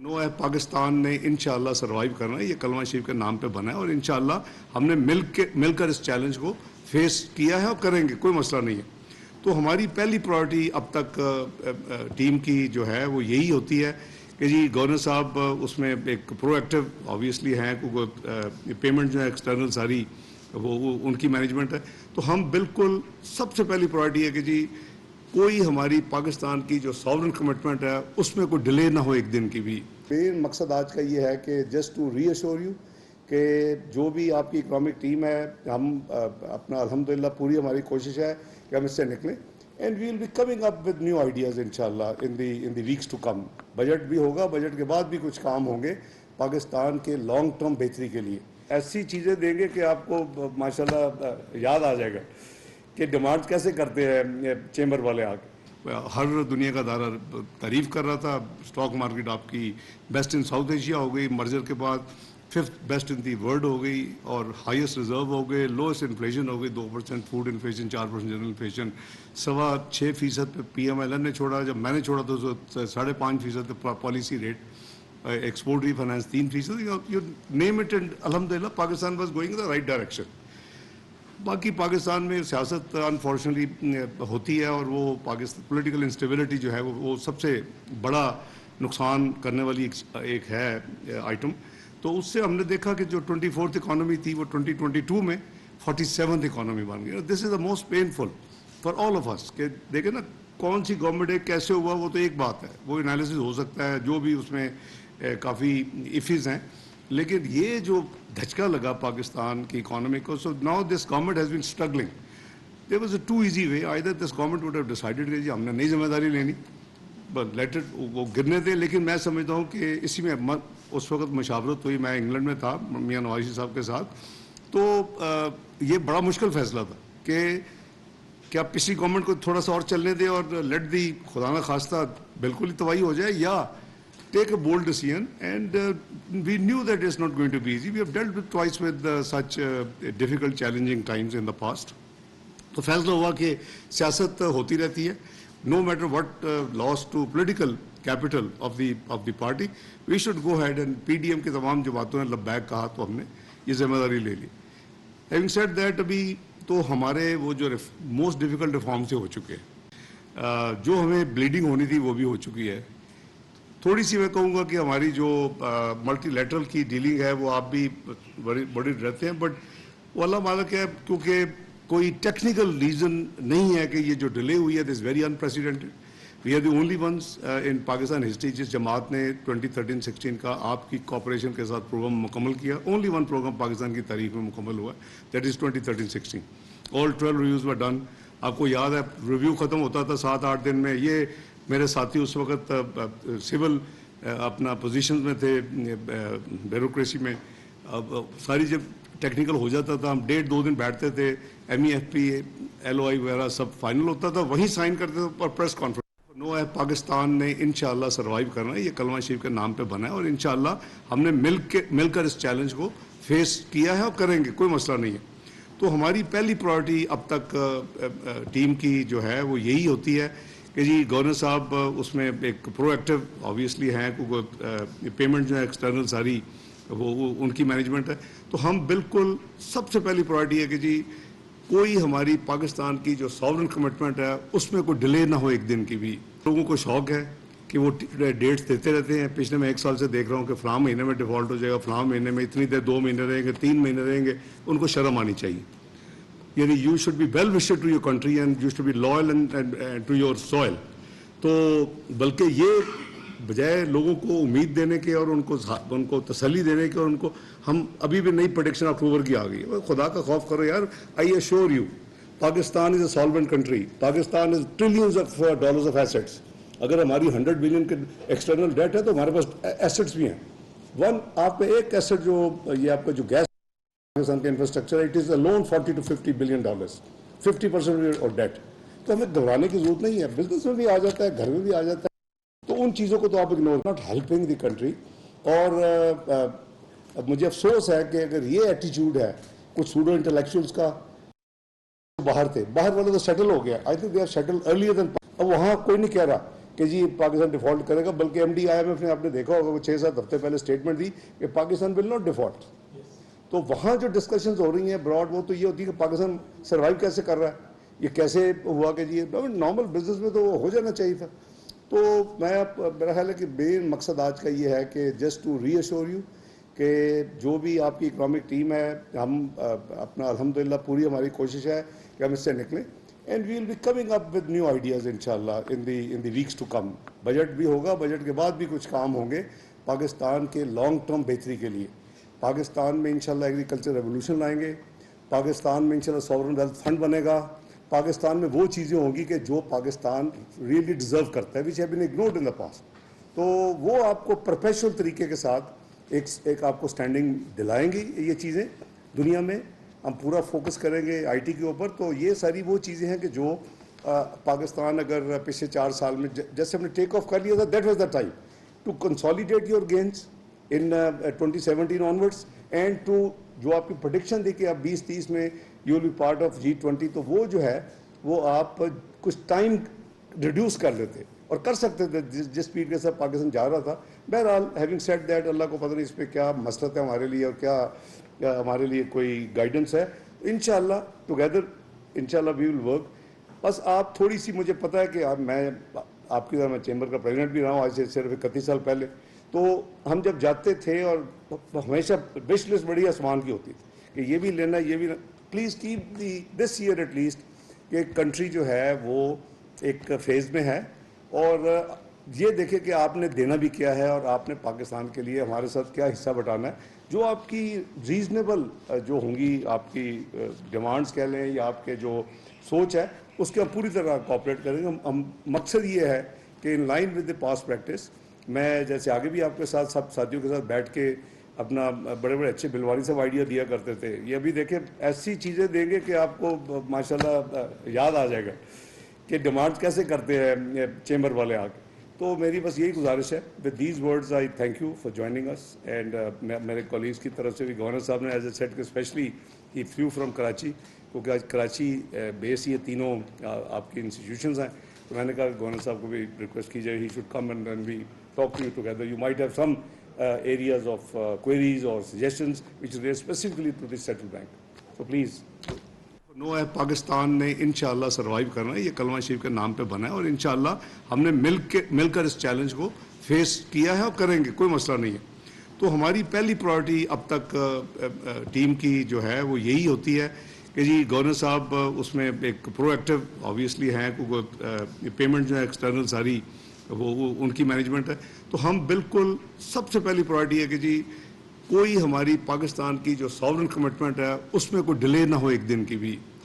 No है पाकिस्तान ने इंशाअल्लाह सर्वाइव करना है, ये कलमा शरीफ के नाम पे बना है और इंशाअल्लाह हमने मिलकर इस चैलेंज को फेस किया है और करेंगे, कोई मसला नहीं है। तो हमारी पहली प्रायोरिटी अब तक टीम की जो है वो यही होती है कि जी गवर्नर साहब उसमें एक प्रोएक्टिव ऑब्वियसली हैं, क्योंकि पेमेंट जो है एक्सटर्नल सारी वो उनकी मैनेजमेंट है। तो हम बिल्कुल सबसे पहली प्रायोरिटी है कि जी कोई हमारी पाकिस्तान की जो सॉवरेन कमिटमेंट है उसमें कोई डिले ना हो एक दिन की भी। मेन मकसद आज का ये है कि जस्ट टू रीअश्योर यू कि जो भी आपकी इकोनॉमिक टीम है, हम अपना अल्हम्दुलिल्लाह पूरी हमारी कोशिश है कि हम इससे निकलें and we will be coming up with new ideas इंशाल्लाह in the weeks to come. Budget भी होगा, बजट के बाद भी कुछ काम होंगे पाकिस्तान के लॉन्ग टर्म बेहतरी के लिए। ऐसी चीज़ें देंगे कि आपको माशाल्लाह याद आ जाएगा कि डिमांड कैसे करते हैं चेंबर वाले आके। हर दुनिया का दारा तारीफ कर रहा था, स्टॉक मार्केट आपकी बेस्ट इन साउथ एशिया हो गई, मर्जर के बाद 5th best in the world हो गई और हाईएस्ट रिजर्व हो गए, लोएस्ट इन्फ्लेशन हो गई 2% फूड इन्फ्लेशन, 4% जनरल इन्फ्लेशन, 6.25% पे PMLN ने छोड़ा, जब मैंने छोड़ा तो 5.5% पे policy rate, export refinance 3%, you name it and अल्हम्दुलिल्लाह Pakistan was going in the right direction. बाकी पाकिस्तान में सियासत अनफॉर्चुनेटली होती है और वो पाकिस्तान पॉलिटिकल इंस्टेबिलिटी जो है वो सबसे बड़ा नुकसान करने वाली एक है आइटम। तो उससे हमने देखा कि जो 24th इकॉनमी थी वो 2022 में 47th इकॉनमी बन गई। This is the most painful for all of us कि देखें ना कौन सी गवर्नमेंट है, कैसे हुआ, वो तो एक बात है, वो एनालिसिस हो सकता है, जो भी उसमें काफ़ी इफ़ीज़ हैं, लेकिन ये जो धचका लगा पाकिस्तान की इकोनॉमी को, so now this government has been struggling. There was a too easy way, either this government would have decided कि जी हमने नई जिम्मेदारी लेनी, बट लेट इट वो गिरने दें। लेकिन मैं समझता हूँ कि इसी में उस वक्त मुशावरत हुई, मैं इंग्लैंड में था मियां नवाज शरीफ साहब के साथ, तो ये बड़ा मुश्किल फैसला था कि क्या पिछली गवर्नमेंट को थोड़ा सा और चलने दें और लेट दी खुदा न खास्ता बिल्कुल ही तबाही हो जाए, या take a bold decision, and we knew that it's not going to be easy. We have dealt with twice with such difficult, challenging times in the past. तो फैसला हुआ कि सियासत होती रहती है, no matter what loss to political capital of the party, we should go ahead and PDM की तमाम जो बातों ने लब्बैक कहा तो हमने ये जिम्मेदारी ले ली। Having said that, अभी तो हमारे वो जो मोस्ट डिफिकल्ट रिफॉर्म से हो चुके हैं, जो हमें ब्लीडिंग होनी थी वो भी हो चुकी है। थोड़ी सी मैं कहूँगा कि हमारी जो मल्टीलैटरल की डीलिंग है वो आप भी बड़ी रहते हैं, बट वो अल्लाह मालिक है, क्योंकि कोई टेक्निकल रीज़न नहीं है कि ये जो डिले हुई है this very unprecedented. We are the only ones in Pakistan history जिस जमात ने 2013-16 का आपकी कॉपरेशन के साथ प्रोग्राम मुकम्मल किया। ओनली वन प्रोग्राम पाकिस्तान की तारीख में मुकम्मल हुआ, that is 2013-16। All 12 reviews were done. आपको याद है रिव्यू ख़त्म होता था 7-8 दिन में। ये मेरे साथी उस वक्त सिविल अपना पोजीशन में थे, ब्यूरोक्रेसी में, अब सारी जब टेक्निकल हो जाता था हम 1.5-2 दिन बैठते थे, MEFP LOI वगैरह सब फाइनल होता था, वहीं साइन करते थे और प्रेस कॉन्फ्रेंस। नो है पाकिस्तान ने इंशाअल्लाह सर्वाइव करना है, ये कलमा शरीफ के नाम पे बना है और इंशाअल्लाह हमने मिलकर इस चैलेंज को फेस किया है और करेंगे, कोई मसला नहीं है। तो हमारी पहली प्रायोरिटी अब तक टीम की जो है वो यही होती है कि जी गवर्नर साहब उसमें एक प्रोएक्टिव ऑब्वियसली हैं, क्योंकि पेमेंट जो है एक्सटर्नल सारी वो उनकी मैनेजमेंट है। तो हम बिल्कुल सबसे पहली प्रायोरिटी है कि जी कोई हमारी पाकिस्तान की जो सॉवरेन कमिटमेंट है उसमें कोई डिले ना हो एक दिन की भी। लोगों को शौक है कि वो डेट्स देते रहते हैं। पिछले मैं 1 साल से देख रहा हूँ कि फलां महीने में डिफ़ॉल्ट हो जाएगा, फलां महीने में इतनी देर, 2 महीने रहेंगे, 3 महीने रहेंगे। उनको शर्म आनी चाहिए। यानी you should be well wisher to your country and you should be loyal and to your soil. तो बल्कि ये बजाय लोगों को उम्मीद देने के और उनको तसल्ली देने के, और उनको हम अभी भी नई प्रेडिक्शन अक्टूबर की आ गई है, खुदा का खौफ करो यार। I assure you Pakistan is a solvent country, Pakistan is trillions of dollars of assets. अगर हमारी 100 बिलियन के एक्सटर्नल डेट है तो हमारे पास एसेट्स भी हैं। आप पे एक एसेट जो ये आपका जो गैस पाकिस्तान का infrastructure, it is a loan $40 to $50 billion, 50% और डेट। तो हमें घबराने की जरूरत नहीं है, बिजनेस में भी आ जाता है, घर में भी आ जाता है। तो उन चीज़ों को तो आप ignore, not helping the country. और अब मुझे अफसोस है कि अगर ये एटीट्यूड है कुछ सूडो इंटेलेक्चुअल्स का, बाहर थे, बाहर वाले तो सेटल हो गया, I think they are settle earlier then. अब वहाँ कोई नहीं कह रहा کہ جی پاکستان ڈیفالٹ کرے گا، بلکہ ایم ڈی IMF نے آپ نے دیکھا ہوگا وہ 6-7 ہفتے پہلے اسٹیٹمنٹ دی کہ پاکستان ول ناٹ ڈیفالٹ. تو وہاں جو ڈسکشنز ہو رہی ہیں براڈ، وہ تو یہ ہوتی ہے کہ پاکستان سروائیو کیسے کر رہا ہے، یہ کیسے ہوا کہ جی نارمل بزنس میں تو ہو جانا چاہیے تھا. تو میرا خیال ہے کہ مین مقصد آج کا یہ ہے کہ just to reassure you کہ جو بھی آپ کی اکنامک ٹیم ہے، ہم اپنا الحمدللہ پوری ہماری کوشش ہے کہ ہم اس سے نکلیں، and we will be coming up with new ideas انشاءاللہ in the wax to come. Budget بھی ہوگا، بجٹ کے بعد بھی کچھ کام ہوں گے پاکستان کے لانگ ٹرم بہتری کے لیے. پاکستان میں انشاءاللہ ایگریکلچر ریولوشن لائیں گے، پاکستان میں انشاءاللہ ساورن ویلتھ فنڈ بنے گا، پاکستان میں وہ چیزیں ہوں گی کہ جو پاکستان ریئلی ڈیزرو کرتا ہے، which have been ignored in the past. تو وہ آپ کو پروفیشنل طریقے کے ساتھ ایک آپ کو اسٹینڈنگ دلائیں گی یہ چیزیں دنیا میں. ہم پورا فوکس کریں گے آئی ٹی کے اوپر. تو یہ ساری وہ چیزیں ہیں کہ جو پاکستان اگر پچھلے 4 سال میں جیسے ہم نے ٹیک آف کر لیا تھا، that was the time to consolidate your gains in 2017 onwards and to جو آپ کی پروڈکشن تھی کہ آپ 2030 میں you will be part of G20. تو وہ جو ہے وہ آپ کچھ ٹائم ریڈیوس کر لیتے اور کر سکتے تھے جس اسپیڈ کے ساتھ پاکستان جا رہا تھا. بہرحال ہیونگ سیڈ دیٹ، اللہ کو پتہ نہیں اس پہ کیا مسئلہ ہے ہمارے لیے اور کیا ہمارے لیے کوئی گائیڈنس ہے. انشاءاللہ ٹوگیدر انشاءاللہ وی ول ورک. بس آپ تھوڑی سی، مجھے پتہ ہے کہ میں آپ کی طرح میں چیمبر کا پریزیڈنٹ بھی رہا ہوں آج سے صرف 31 سال پہلے. تو ہم جب جاتے تھے اور ہمیشہ وش لسٹ بڑی آسمان کی ہوتی تھی کہ یہ بھی لینا یہ بھی. Please keep this year at least کہ کنٹری جو ہے وہ ایک فیز میں ہے، اور یہ دیکھیں کہ آپ نے دینا بھی کیا ہے اور آپ نے پاکستان کے لیے ہمارے ساتھ کیا حصہ بٹانا ہے. جو آپ کی ریزنیبل جو ہوں گی آپ کی ڈیمانڈز کہہ لیں یا آپ کے جو سوچ ہے اس کے ہم پوری طرح کوآپریٹ کریں گے. ہم مقصد یہ ہے کہ in line with the past practice, میں جیسے آگے بھی آپ کے ساتھ سب ساتھیوں کے ساتھ بیٹھ کے اپنا بڑے بڑے اچھے بلواری صاحب آئیڈیا دیا کرتے تھے، یہ ابھی دیکھیں ایسی چیزیں دیں گے کہ آپ کو ماشاءاللہ یاد آ جائے گا کہ ڈیمانڈ کیسے کرتے ہیں چیمبر والے آ کے. تو میری بس یہی گزارش ہے. With these words I thank you for joining us. And میرے کولیگز کی طرف سے بھی گورنر صاحب نے ایز اے سیٹ کہ especially he flew from Karachi, کیونکہ آج کراچی بیس یہ تینوں آپ کی انسٹیٹیوشنز ہیں. تو میں نے کہا گورنر صاحب کو بھی ریکویسٹ کی جائے he should come and we talk to you together. You might have some areas of queries or suggestions which relate specifically to this central bank. So please. نو ہے پاکستان نے انشاءاللہ سروائیو کرنا ہے، یہ کلمہ شریف کے نام پہ بنا ہے، اور انشاءاللہ ہم نے مل کر اس چیلنج کو فیس کیا ہے اور کریں گے، کوئی مسئلہ نہیں ہے. تو ہماری پہلی پرائرٹی اب تک ٹیم کی جو ہے وہ یہی ہوتی ہے کہ جی گورنر صاحب اس میں ایک پرو ایکٹیو آبویسلی ہیں، کیونکہ پیمنٹ جو ہے ایکسٹرنل ساری وہ ان کی مینجمنٹ ہے. تو ہم بالکل سب سے پہلی پرائرٹی ہے کہ جی کوئی ہماری پاکستان کی جو ساورن کمٹمنٹ ہے اس میں کوئی ڈیلے نہ ہو ایک دن کی بھی.